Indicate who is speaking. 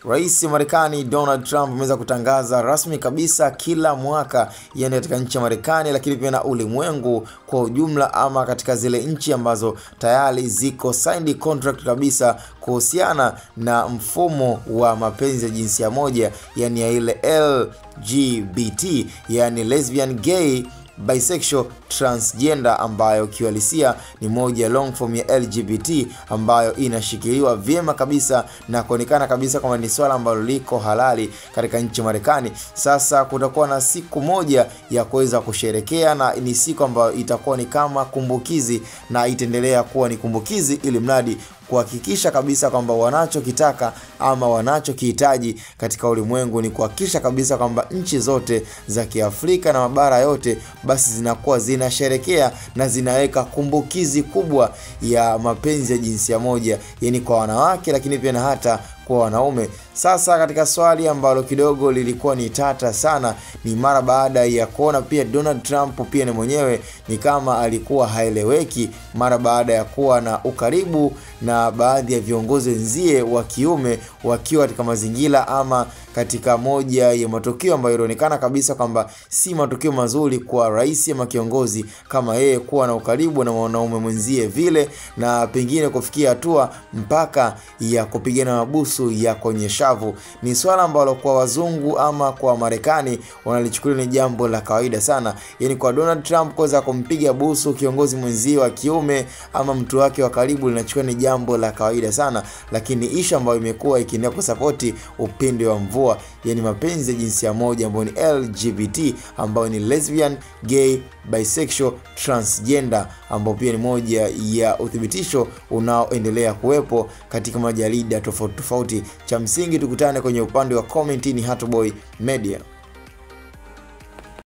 Speaker 1: Rais wa Marekani Donald Trump ameweza kutangaza rasmi kabisa kila mwaka, yani katika nchi ya Marekani lakini pia na ulimwengu kwa ujumla, ama katika zile nchi ambazo tayari ziko signed contract kabisa kuhusiana na mfumo wa mapenzi ya jinsia moja, yani ya ile LGBT, yani lesbian, gay, bisexual, transgender, ambayo kiuhalisia ni moja long form ya LGBT ambayo inashikiliwa vyema kabisa na kuonekana kabisa kama ni swala ambalo liko halali katika nchi ya Marekani. Sasa kutakuwa na siku moja ya kuweza kusherekea, na ni siku ambayo itakuwa ni kama kumbukizi, na itaendelea kuwa ni kumbukizi ili mradi kuhakikisha kabisa kwamba wanachokitaka ama wanachokihitaji katika ulimwengu ni kuhakikisha kabisa kwamba nchi zote za Kiafrika na mabara yote basi zinakuwa zinasherekea na zinaweka kumbukizi kubwa ya mapenzi ya jinsia moja, yani kwa wanawake lakini pia na hata kwa wanaume. Sasa katika swali ambalo kidogo lilikuwa ni tata sana, ni mara baada ya kuona pia Donald Trump pia ni mwenyewe ni kama alikuwa haeleweki mara baada ya kuwa na ukaribu na baadhi ya viongozi wenzie wa kiume wakiwa katika mazingira ama katika moja ya matukio ambayo yanaonekana kabisa kwamba si matukio mazuri kwa rais ama kiongozi kama yeye kuwa na ukaribu na wanaume mwenzie vile, na pengine kufikia hatua mpaka ya kupigana mabusu ya kwenye shavu. Ni swala ambalo kwa wazungu ama kwa Marekani wanalichukulia ni jambo la kawaida sana, yani kwa Donald Trump kuweza kumpiga busu kiongozi mwenzie wa kiume ama mtu wake wa karibu linachukua ni jambo la kawaida sana, lakini ishu ambayo imekuwa ikiendelea kusapoti upinde wa mvua, yani mapenzi ya jinsia moja ambayo ni LGBT, ambayo ni lesbian, gay, bisexual, transgender, ambao pia ni moja ya uthibitisho unaoendelea kuwepo katika majarida tofauti tofauti. Cha msingi tukutane kwenye upande wa comment. Ni Hatboy Media.